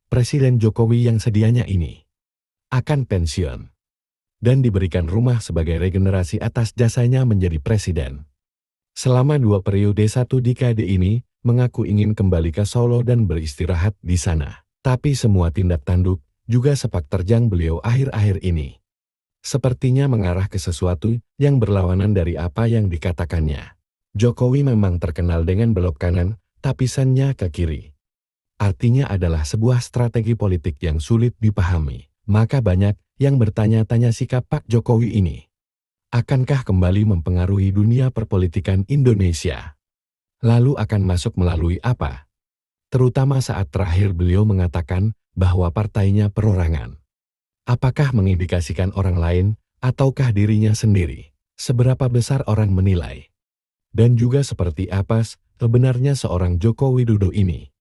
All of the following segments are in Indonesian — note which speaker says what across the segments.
Speaker 1: Presiden Jokowi yang sedianya ini akan pensiun dan diberikan rumah sebagai regenerasi atas jasanya menjadi presiden. Selama 2 periode 1 dekade ini, mengaku ingin kembali ke Solo dan beristirahat di sana. Tapi semua tindak tanduk, juga sepak terjang beliau akhir-akhir ini, sepertinya mengarah ke sesuatu yang berlawanan dari apa yang dikatakannya. Jokowi memang terkenal dengan belok kanan, tapisannya ke kiri. Artinya adalah sebuah strategi politik yang sulit dipahami. Maka banyak yang bertanya-tanya sikap Pak Jokowi ini. Akankah kembali mempengaruhi dunia perpolitikan Indonesia? Lalu akan masuk melalui apa? Terutama saat terakhir beliau mengatakan bahwa partainya perorangan. Apakah mengindikasikan orang lain, ataukah dirinya sendiri? Seberapa besar orang menilai? Dan juga seperti apa sebenarnya seorang Joko Widodo ini?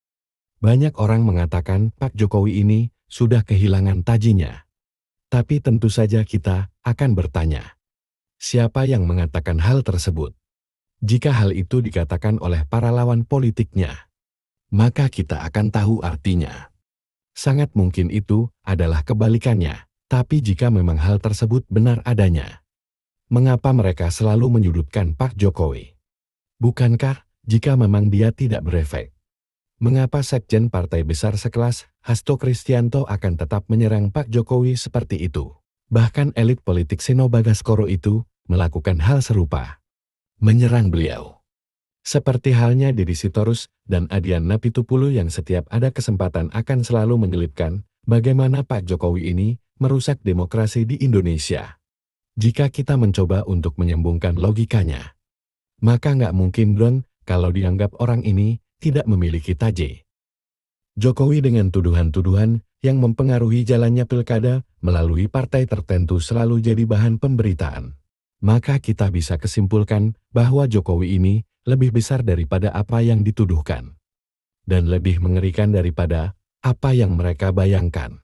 Speaker 1: Banyak orang mengatakan Pak Jokowi ini sudah kehilangan tajinya. Tapi tentu saja kita akan bertanya, siapa yang mengatakan hal tersebut? Jika hal itu dikatakan oleh para lawan politiknya, maka kita akan tahu artinya. Sangat mungkin itu adalah kebalikannya. Tapi jika memang hal tersebut benar adanya, mengapa mereka selalu menyudutkan Pak Jokowi? Bukankah jika memang dia tidak berefek, mengapa sekjen partai besar sekelas Hasto Kristianto akan tetap menyerang Pak Jokowi seperti itu? Bahkan elit politik Seno Bagaskoro itu melakukan hal serupa, menyerang beliau. Seperti halnya Deddy Sitorus dan Adian Napitupulu yang setiap ada kesempatan akan selalu menyelipkan bagaimana Pak Jokowi ini merusak demokrasi di Indonesia. Jika kita mencoba untuk menyambungkan logikanya, maka nggak mungkin dong kalau dianggap orang ini tidak memiliki taji. Jokowi dengan tuduhan-tuduhan yang mempengaruhi jalannya pilkada melalui partai tertentu selalu jadi bahan pemberitaan. Maka kita bisa kesimpulkan bahwa Jokowi ini lebih besar daripada apa yang dituduhkan. Dan lebih mengerikan daripada apa yang mereka bayangkan.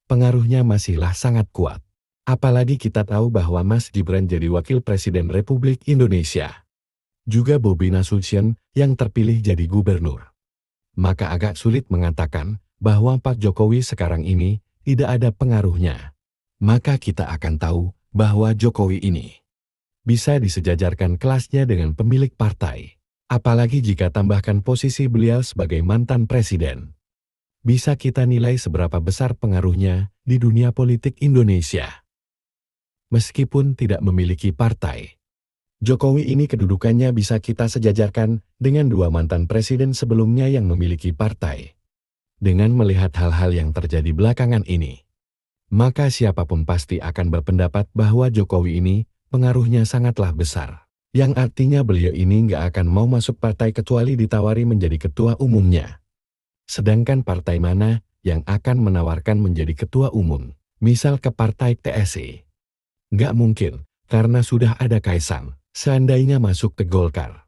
Speaker 1: Pengaruhnya masihlah sangat kuat. Apalagi kita tahu bahwa Mas Gibran jadi Wakil Presiden Republik Indonesia. Juga Bobi Nasution yang terpilih jadi gubernur. Maka agak sulit mengatakan bahwa Pak Jokowi sekarang ini tidak ada pengaruhnya. Maka kita akan tahu bahwa Jokowi ini bisa disejajarkan kelasnya dengan pemilik partai. Apalagi jika tambahkan posisi beliau sebagai mantan presiden. Bisa kita nilai seberapa besar pengaruhnya di dunia politik Indonesia. Meskipun tidak memiliki partai, Jokowi ini kedudukannya bisa kita sejajarkan dengan 2 mantan presiden sebelumnya yang memiliki partai. Dengan melihat hal-hal yang terjadi belakangan ini, maka siapapun pasti akan berpendapat bahwa Jokowi ini pengaruhnya sangatlah besar. Yang artinya beliau ini nggak akan mau masuk partai kecuali ditawari menjadi ketua umumnya. Sedangkan partai mana yang akan menawarkan menjadi ketua umum? Misal ke partai TSI. Nggak mungkin, karena sudah ada Kaisang. Seandainya masuk ke Golkar,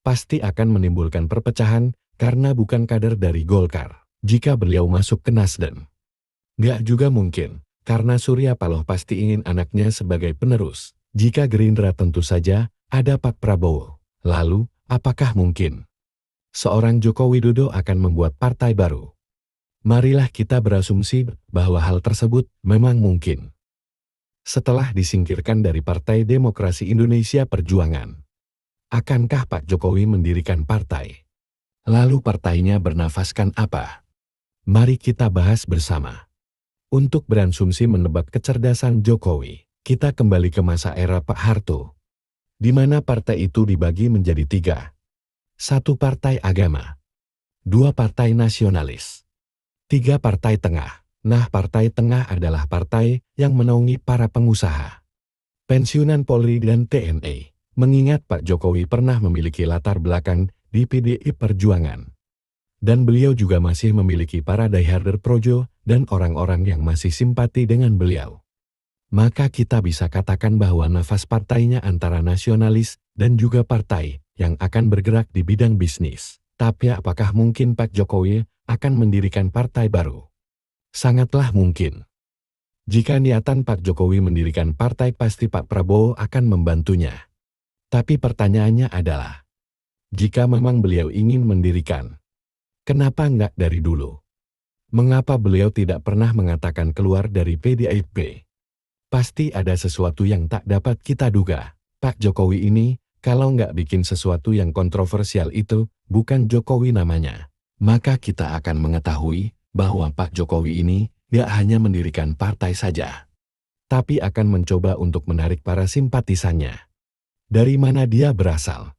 Speaker 1: pasti akan menimbulkan perpecahan karena bukan kader dari Golkar. Jika beliau masuk ke Nasdem, nggak juga mungkin, karena Surya Paloh pasti ingin anaknya sebagai penerus. Jika Gerindra tentu saja ada Pak Prabowo. Lalu, apakah mungkin seorang Joko Widodo akan membuat partai baru? Marilah kita berasumsi bahwa hal tersebut memang mungkin. Setelah disingkirkan dari Partai Demokrasi Indonesia Perjuangan, akankah Pak Jokowi mendirikan partai? Lalu partainya bernafaskan apa? Mari kita bahas bersama. Untuk berasumsi menebak kecerdasan Jokowi, kita kembali ke masa era Pak Harto, di mana partai itu dibagi menjadi 3. 1 partai agama, 2 partai nasionalis, 3 partai tengah. Nah, partai tengah adalah partai yang menaungi para pengusaha, pensiunan Polri dan TNI. Mengingat Pak Jokowi pernah memiliki latar belakang di PDI Perjuangan. Dan beliau juga masih memiliki para dieharder Projo dan orang-orang yang masih simpati dengan beliau. Maka kita bisa katakan bahwa nafas partainya antara nasionalis dan juga partai yang akan bergerak di bidang bisnis. Tapi apakah mungkin Pak Jokowi akan mendirikan partai baru? Sangatlah mungkin. Jika niatan Pak Jokowi mendirikan partai, pasti Pak Prabowo akan membantunya. Tapi pertanyaannya adalah, jika memang beliau ingin mendirikan, kenapa enggak dari dulu? Mengapa beliau tidak pernah mengatakan keluar dari PDIP? Pasti ada sesuatu yang tak dapat kita duga. Pak Jokowi ini, kalau nggak bikin sesuatu yang kontroversial itu, bukan Jokowi namanya. Maka kita akan mengetahui bahwa Pak Jokowi ini tidak hanya mendirikan partai saja, tapi akan mencoba untuk menarik para simpatisannya. Dari mana dia berasal?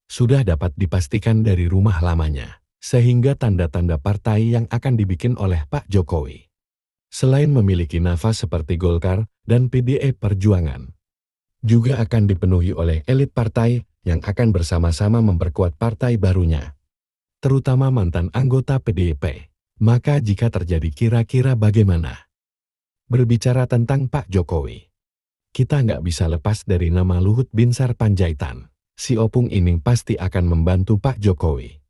Speaker 1: Sudah dapat dipastikan dari rumah lamanya, sehingga tanda-tanda partai yang akan dibikin oleh Pak Jokowi. Selain memiliki nafas seperti Golkar dan PDI Perjuangan, juga akan dipenuhi oleh elit partai yang akan bersama-sama memperkuat partai barunya, terutama mantan anggota PDIP. Maka jika terjadi kira-kira bagaimana? Berbicara tentang Pak Jokowi, kita nggak bisa lepas dari nama Luhut Binsar Panjaitan. Si Opung ini pasti akan membantu Pak Jokowi.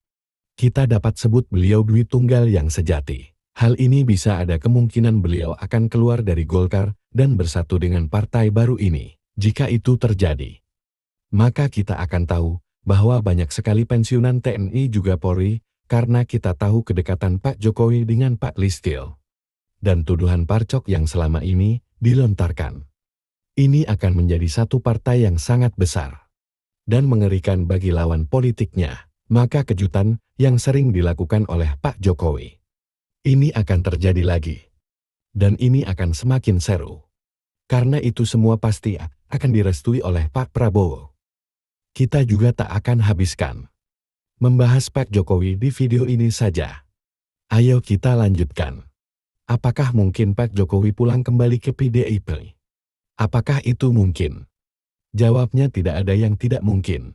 Speaker 1: Kita dapat sebut beliau Dwi Tunggal yang sejati. Hal ini bisa ada kemungkinan beliau akan keluar dari Golkar dan bersatu dengan partai baru ini. Jika itu terjadi, maka kita akan tahu bahwa banyak sekali pensiunan TNI juga Polri, karena kita tahu kedekatan Pak Jokowi dengan Pak Listio dan tuduhan parcok yang selama ini dilontarkan. Ini akan menjadi satu partai yang sangat besar dan mengerikan bagi lawan politiknya. Maka kejutan yang sering dilakukan oleh Pak Jokowi ini akan terjadi lagi. Dan ini akan semakin seru. Karena itu semua pasti akan direstui oleh Pak Prabowo. Kita juga tak akan habiskan membahas Pak Jokowi di video ini saja. Ayo kita lanjutkan. Apakah mungkin Pak Jokowi pulang kembali ke PDIP? Apakah itu mungkin? Jawabnya tidak ada yang tidak mungkin.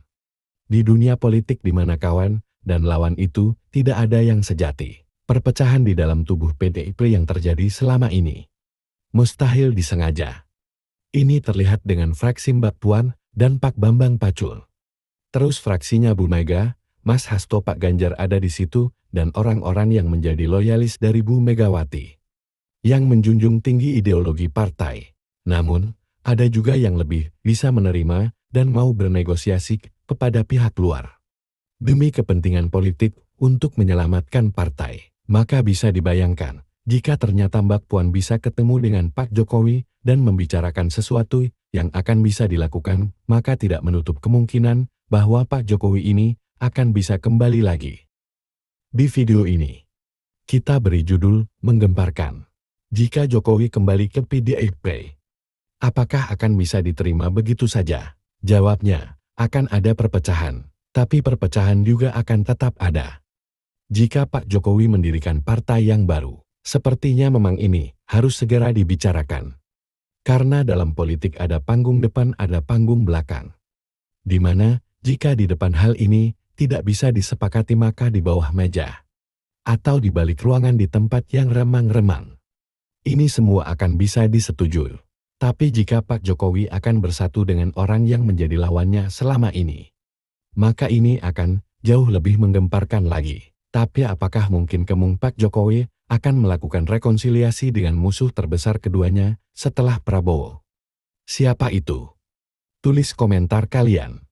Speaker 1: Di dunia politik di mana kawan dan lawan itu tidak ada yang sejati. Perpecahan di dalam tubuh PDIP yang terjadi selama ini mustahil disengaja. Ini terlihat dengan fraksi Mbak Puan dan Pak Bambang Pacul. Terus fraksinya Bu Mega, Mas Hasto, Pak Ganjar ada di situ, dan orang-orang yang menjadi loyalis dari Bu Megawati, yang menjunjung tinggi ideologi partai. Namun, ada juga yang lebih bisa menerima dan mau bernegosiasi kepada pihak luar demi kepentingan politik untuk menyelamatkan partai. Maka bisa dibayangkan, jika ternyata Mbak Puan bisa ketemu dengan Pak Jokowi dan membicarakan sesuatu yang akan bisa dilakukan, maka tidak menutup kemungkinan bahwa Pak Jokowi ini akan bisa kembali lagi. Di video ini, kita beri judul Menggemparkan. Jika Jokowi kembali ke PDIP, apakah akan bisa diterima begitu saja? Jawabnya, akan ada perpecahan, tapi perpecahan juga akan tetap ada. Jika Pak Jokowi mendirikan partai yang baru, sepertinya memang ini harus segera dibicarakan. Karena dalam politik ada panggung depan, ada panggung belakang. Di mana, jika di depan hal ini tidak bisa disepakati, maka di bawah meja atau di balik ruangan di tempat yang remang-remang, ini semua akan bisa disetujui. Tapi jika Pak Jokowi akan bersatu dengan orang yang menjadi lawannya selama ini, maka ini akan jauh lebih menggemparkan lagi. Tapi apakah mungkin Pak Jokowi akan melakukan rekonsiliasi dengan musuh terbesar keduanya setelah Prabowo? Siapa itu? Tulis komentar kalian.